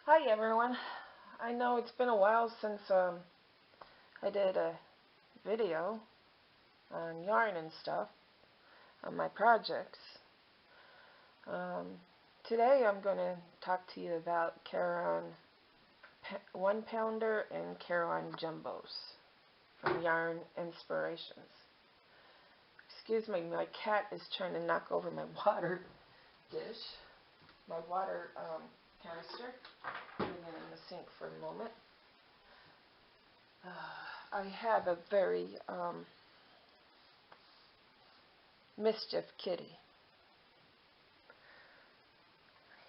Hi everyone. I know it's been a while since I did a video on yarn and stuff on my projects. Um, Today I'm going to talk to you about Caron 1-pounder and Caron jumbos from Yarn Inspirations. Excuse me, my cat is trying to knock over my water dish, my water canister. Putting it in the sink for a moment. I have a very mischief kitty.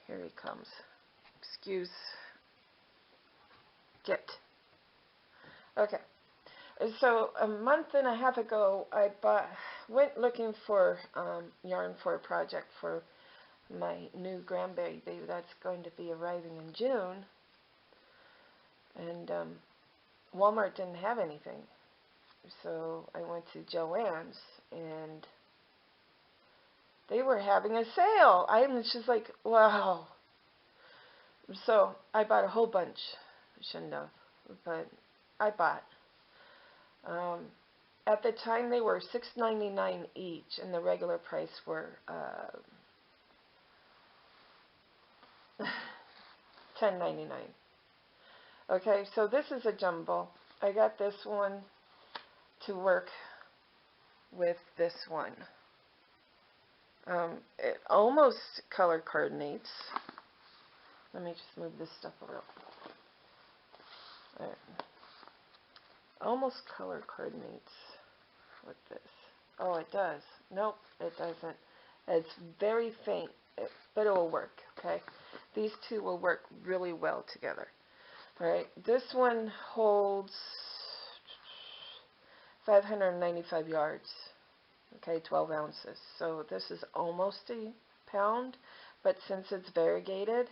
Here he comes. Excuse. Get. Okay. So a month and a half ago, I went looking for yarn for a project for my new grandbaby that's going to be arriving in June. And Walmart didn't have anything. So I went to Joann's and they were having a sale. I was just like, wow. So I bought a whole bunch. I shouldn't have, but I bought. At the time they were $6.99 each, and the regular price were $10.99. Okay, so this is a jumbo. I got this one to work with this one. It almost color coordinates. Let me just move this stuff around. All right. Almost color coordinates with this. Oh, it does. Nope, it doesn't. It's very faint, but it will work, okay? These two will work really well together. All right, this one holds 595 yards, okay, 12 ounces. So this is almost a pound, but since it's variegated,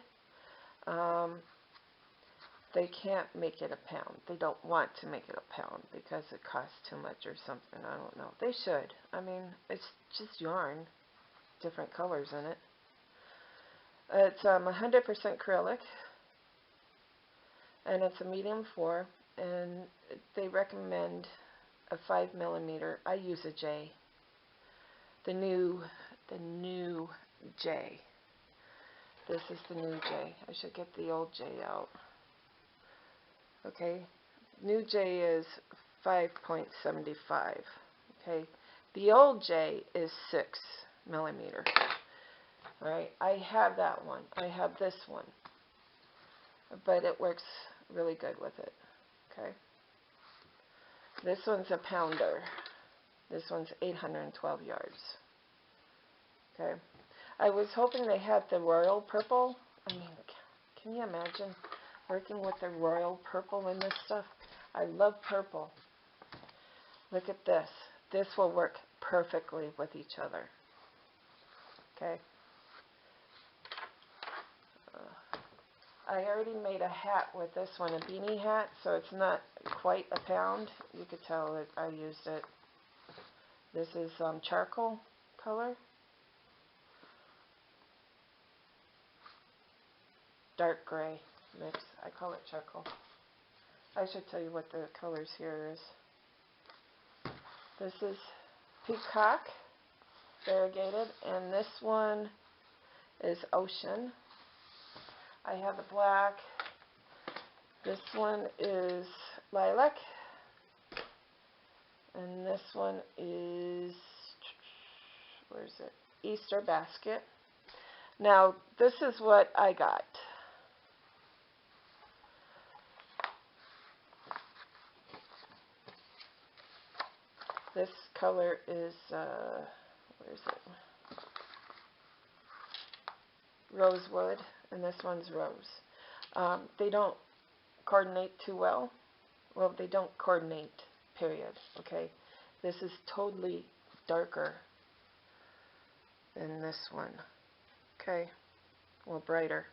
they can't make it a pound. They don't want to make it a pound because it costs too much or something. I don't know. They should. I mean, it's just yarn, different colors in it. It's 100% acrylic, and it's a medium 4, and they recommend a 5mm. I use a J. The new J. This is the new J. I should get the old J out. Okay, new J is 5.75. Okay, the old J is 6mm. All right, I have that one. I have this one, but it works really good with it. Okay, this one's a pounder. This one's 812 yards. Okay, I was hoping they had the royal purple. I mean, can you imagine working with the royal purple in this stuff? I love purple. Look at this. This will work perfectly with each other. Okay. I already made a hat with this one, a beanie hat, so it's not quite a pound. You could tell that I used it. This is charcoal color. Dark gray mix. I call it charcoal. I should tell you what the colors here is. This is peacock, variegated, and this one is ocean. I have the black. This one is lilac, and this one is, where is it? Easter basket. Now, this is what I got. This color is, where is it? Rosewood, and this one's rose. They don't coordinate too well. Well, they don't coordinate, period. Okay, this is totally darker than this one. Okay, well, brighter,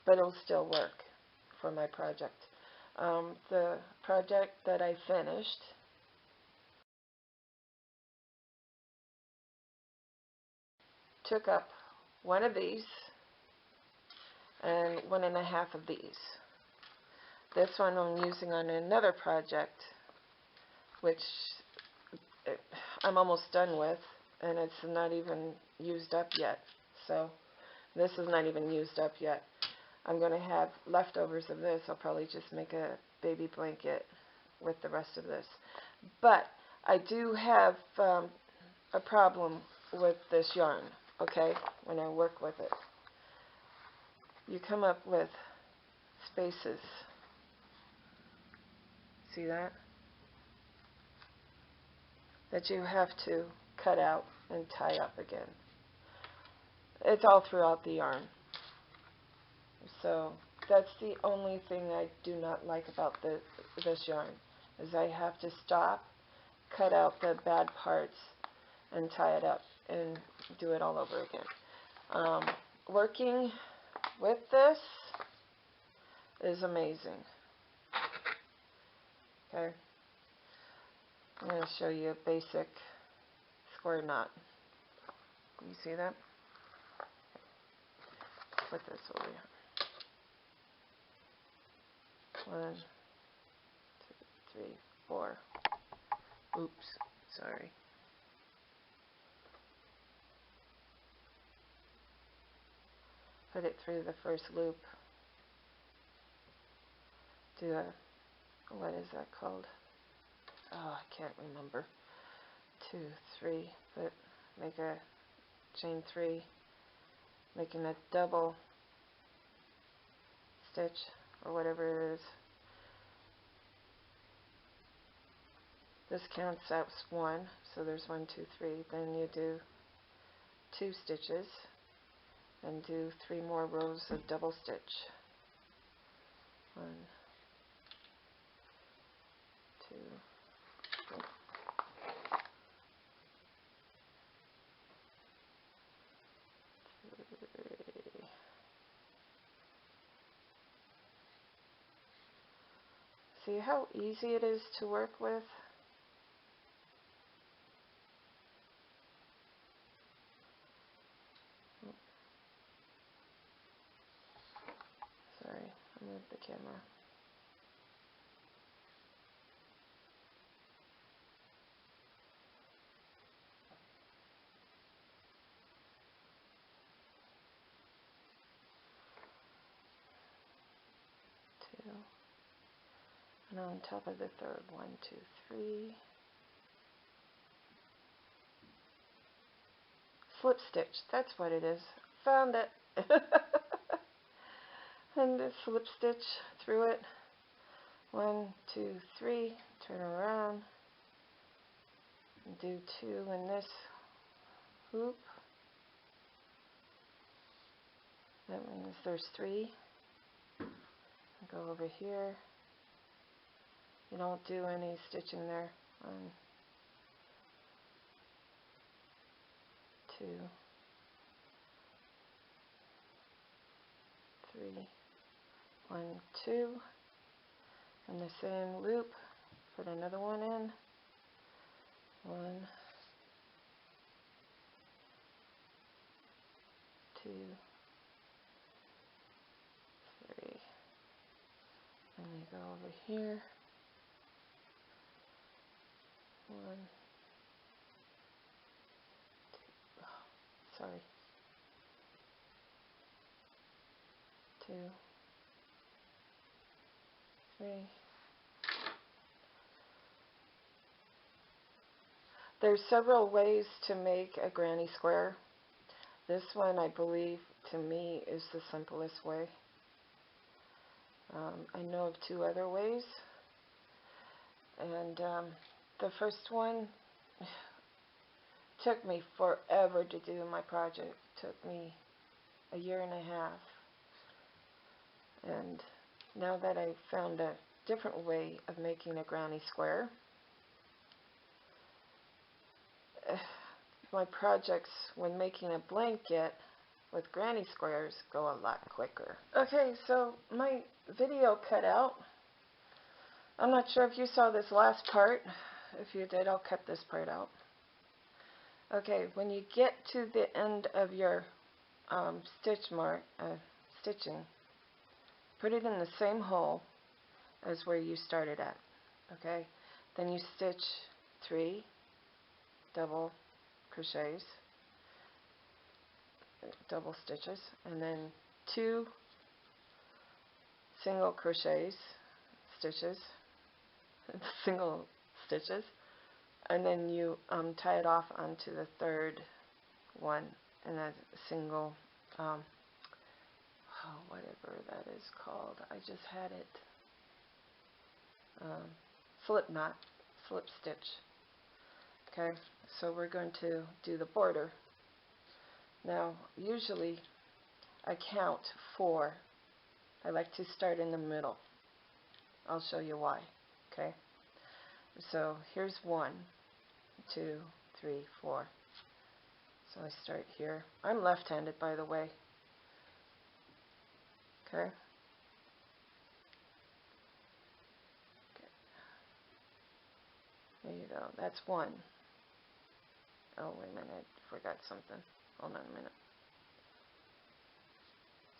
but it'll still work for my project. The project that I finished took up one of these, and 1.5 of these. This one I'm using on another project, which I'm almost done with, and it's not even used up yet. So this is not even used up yet. I'm going to have leftovers of this. I'll probably just make a baby blanket with the rest of this. But I do have a problem with this yarn, okay, when I work with it. You come up with spaces. See that? That you have to cut out and tie up again. It's all throughout the yarn. So that's the only thing I do not like about this yarn, is I have to stop, cut out the bad parts, and tie it up and do it all over again. Working with this is amazing. Okay, I'm going to show you a basic square knot. Can you see that? Put this over here. 1, 2, 3, 4. Oops, sorry. Put it through the first loop. Do a, what is that called? Oh, I can't remember. 2, 3, but make a chain 3, making a double stitch or whatever it is. This counts as 1, so there's 1, 2, 3. Then you do 2 stitches and do 3 more rows of double stitch. 1, 2, 3. See how easy it is to work with? Sorry, I moved the camera. Two. And on top of the third, 1, 2, 3. Slip stitch, that's what it is. Found it. And a slip stitch through it. 1, 2, 3. Turn around. And do 2 in this hoop. That means there's 3. Go over here. You don't do any stitching there. 1, 2, 3, 1, 2, and the same loop, put another one in, 1, 2, 3, and you go over here, 1, 2, sorry, 2, 3. There's several ways to make a granny square. This one, I believe, to me, is the simplest way. I know of 2 other ways, and the first one took me forever to do my project. Took me a year and a half, and now that I've found a different way of making a granny square, my projects when making a blanket with granny squares go a lot quicker. Okay, so my video cut out. I'm not sure if you saw this last part. If you did, I'll cut this part out. Okay, when you get to the end of your stitching, put it in the same hole as where you started at, okay? Then you stitch 3 double crochets, double stitches, and then 2 single crochets, stitches, single stitches, and then you tie it off onto the third one, and that's a single, whatever that is called. I just had it. Slip knot, slip stitch. Okay, so we're going to do the border. Now, usually I count 4. I like to start in the middle. I'll show you why. Okay, so here's 1, 2, 3, 4. So I start here. I'm left-handed, by the way. Okay. There you go. That's 1. Oh, wait a minute. I forgot something. Hold on a minute.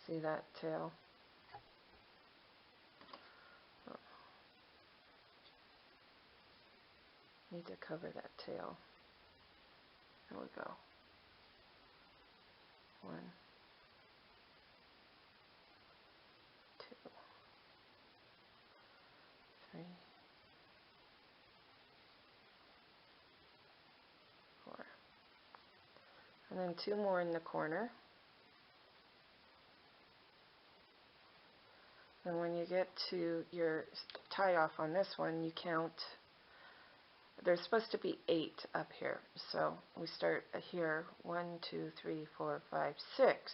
See that tail? Oh. Need to cover that tail. There we go. 1, 2, 3, 4. And then 2 more in the corner. And when you get to your tie off on this one, you count. There's supposed to be 8 up here. So we start here. 1, 2, 3, 4, 5, 6,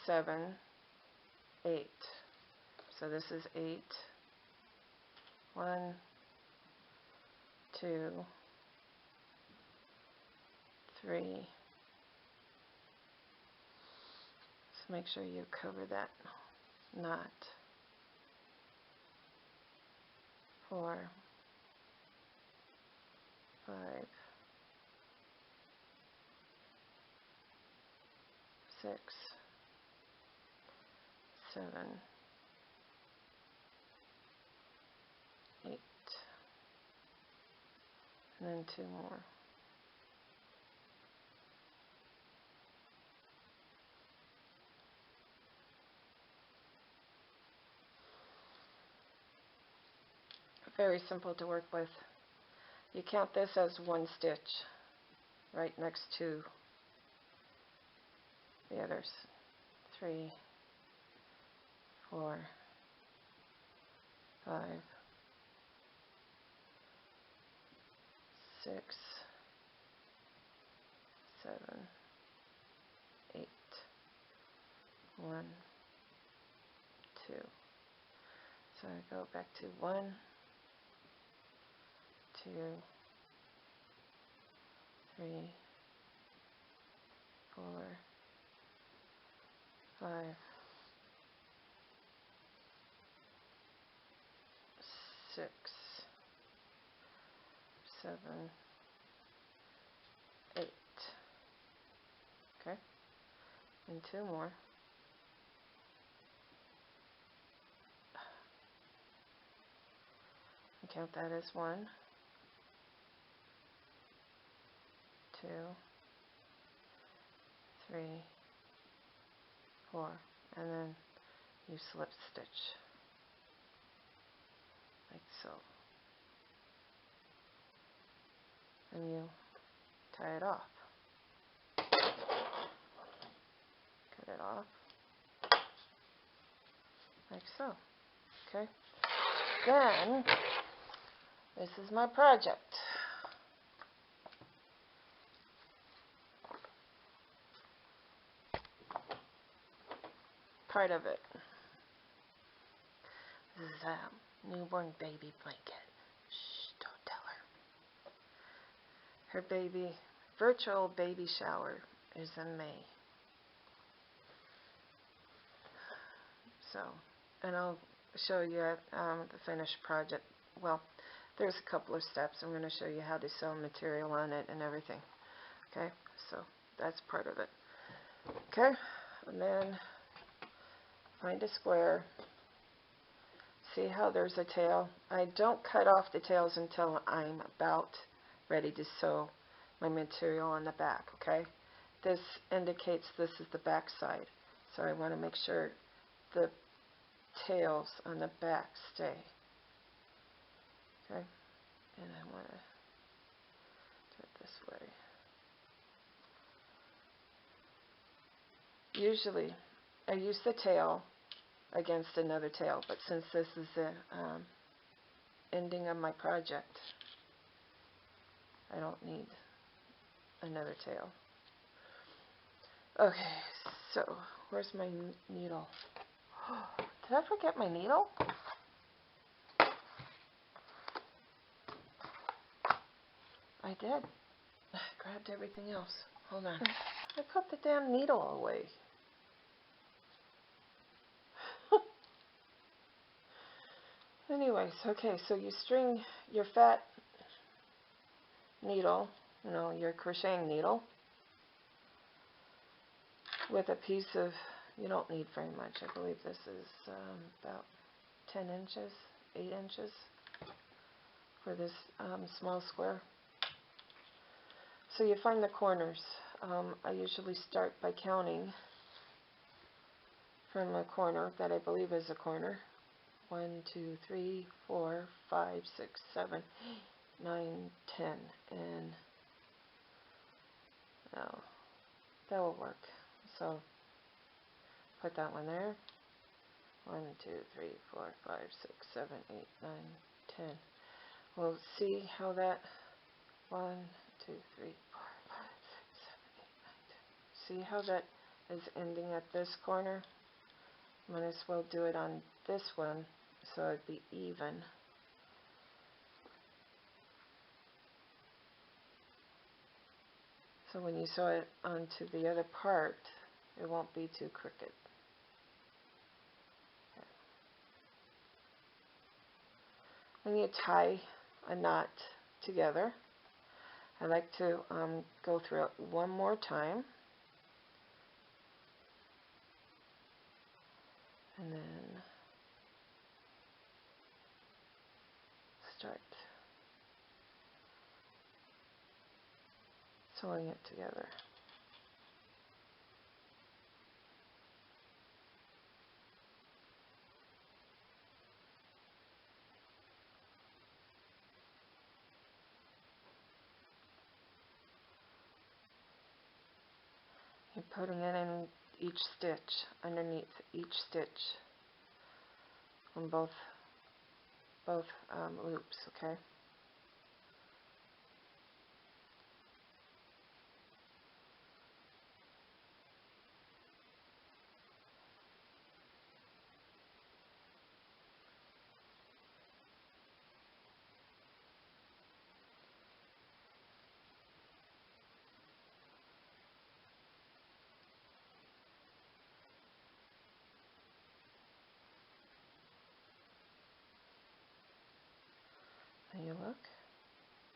7, 8. So this is 8. 1, 2, 3. So make sure you cover that knot. 4, 5, 6, 7, 8, and then 2 more. Very simple to work with. You count this as 1 stitch right next to the others. 3, 4, 5, 6, 7, 8, 1, 2. So I go back to 1, 2, 3, 4, 5, 6, 7, 8. Okay, and 2 more. And count that as 1, 2, 3, 4, and then you slip stitch like so, and you tie it off, cut it off like so. Okay, then this is my project. Part of it. This is a newborn baby blanket. Shh, don't tell her. Her baby, virtual baby shower is in May. So, and I'll show you the finished project. Well, there's a couple of steps. I'm going to show you how to sew material on it and everything. Okay, so that's part of it. Okay, and then find a square. See how there's a tail? I don't cut off the tails until I'm about ready to sew my material on the back, okay? This indicates this is the back side, so I want to make sure the tails on the back stay. Okay, and I want to do it this way. Usually, I use the tail against another tail, but since this is the ending of my project, I don't need another tail. Okay, so where's my needle? Did I forget my needle? I did. I grabbed everything else. Hold on. I put the damn needle away. Anyways, okay, so you string your fat needle, your crocheting needle, with a piece of, you don't need very much. I believe this is about 10 inches, 8 inches for this small square. So you find the corners. I usually start by counting from a corner that I believe is a corner. 1, 2, 3, 4, 5, 6, 7, 9, 10, and no, that will work. So put that one there. 1, 2, 3, 4, 5, 6, 7, 8, 9, 10. We'll see how that 1, 2, 3, 4, 5, 6, 7, 8, 9, 10. See how that is ending at this corner? Might as well do it on this one so it'd be even. So when you sew it onto the other part, it won't be too crooked. Okay. When you tie a knot together, I like to go through it one more time. And then start sewing it together. You're putting it in each stitch, underneath each stitch on both loops, okay? And you look,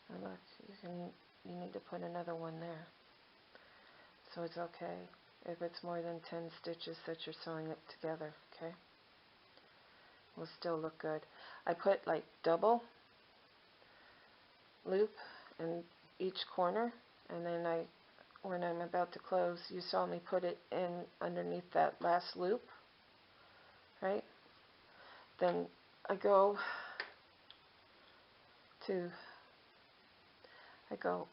and look, you need to put another one there. So it's okay if it's more than 10 stitches that you're sewing it together, okay? Will still look good. I put like double loop in each corner, and then when I'm about to close, you saw me put it in underneath that last loop, right? Then I go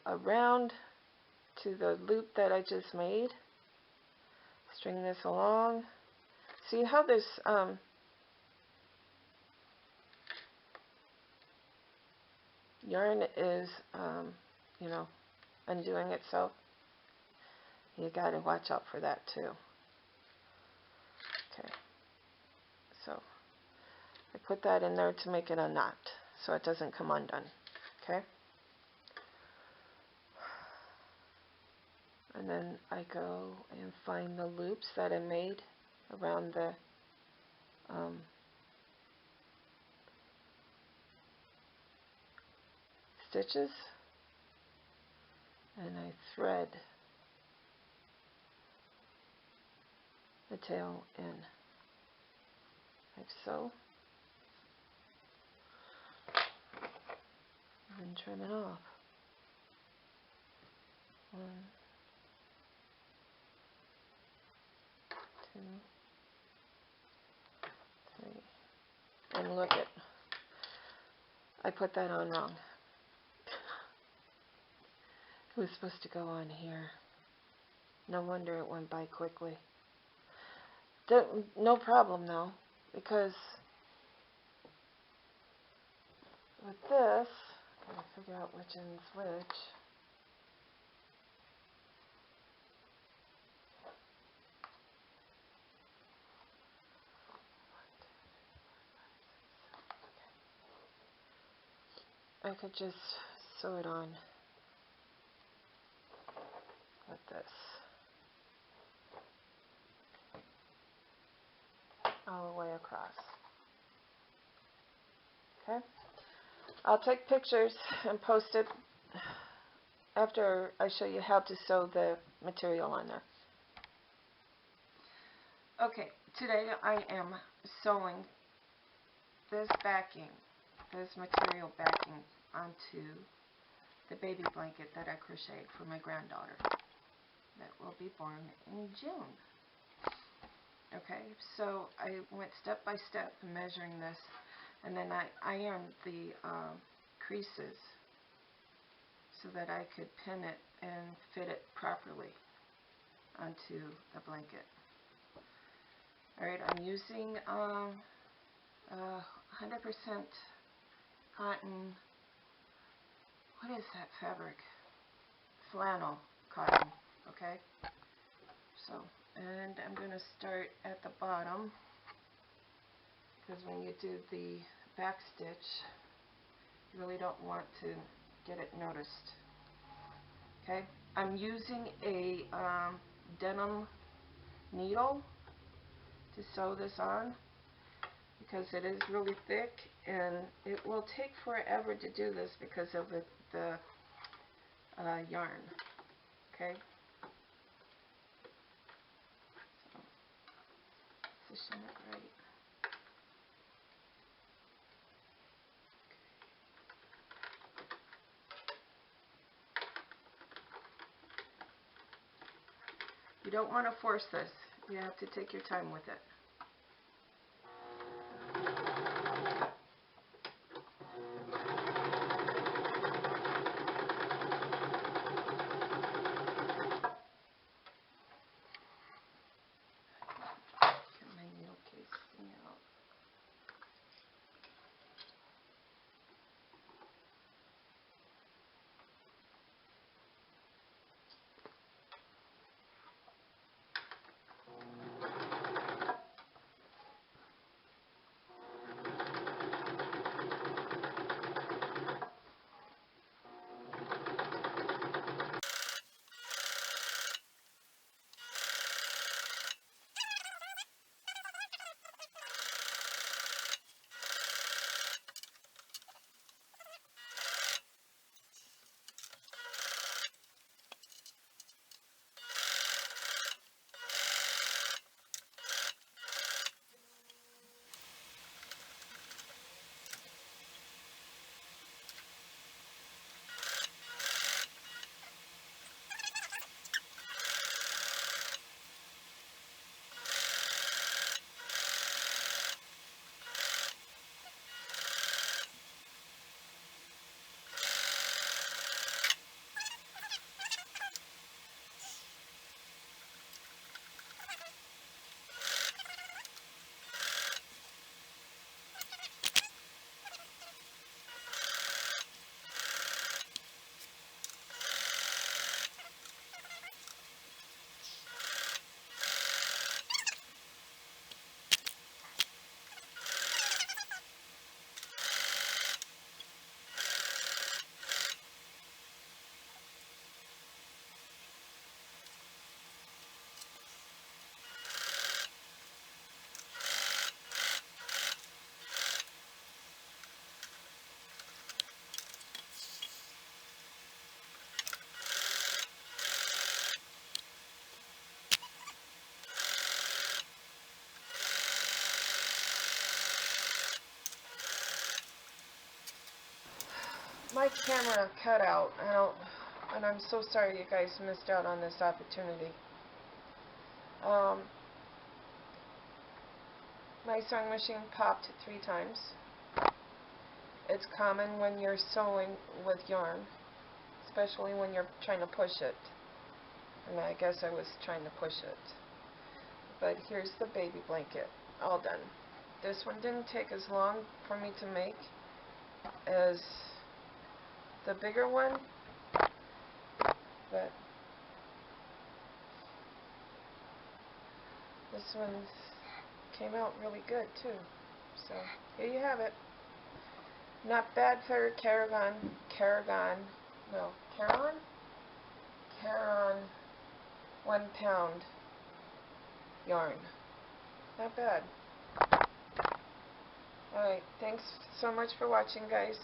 around to the loop that I just made, string this along. See how this yarn is undoing itself? You got to watch out for that too. Okay, so I put that in there to make it a knot so it doesn't come undone. Okay, and then I go and find the loops that I made around the stitches, and I thread the tail in, like so, and then trim it off. 1, 2, 3, and look at, I put that on wrong. It was supposed to go on here. No wonder it went by quickly. No problem though, because with this, I gotta figure out which end's which. I could just sew it on with this all the way across. Okay? I'll take pictures and post it after I show you how to sew the material on there. Okay, today I am sewing this backing, this material backing onto the baby blanket that I crocheted for my granddaughter that will be born in June. Okay, so I went step by step measuring this, and then I ironed the creases so that I could pin it and fit it properly onto the blanket. Alright, I'm using 100% cotton. What is that fabric? Flannel cotton. Okay? So, and I'm going to start at the bottom, because when you do the back stitch, you really don't want to get it noticed. Okay? I'm using a denim needle to sew this on, because it is really thick and it will take forever to do this because of the yarn. Okay? So, position it right. You don't want to force this. You have to take your time with it. Get my needle casing out. my camera cut out. And I'm so sorry you guys missed out on this opportunity. My sewing machine popped 3 times. It's common when you're sewing with yarn, especially when you're trying to push it. And I guess I was trying to push it. But here's the baby blanket, all done. This one didn't take as long for me to make as the bigger one, but this one came out really good too. So here you have it. Not bad for Caron 1 pound yarn. Not bad. Alright, thanks so much for watching, guys.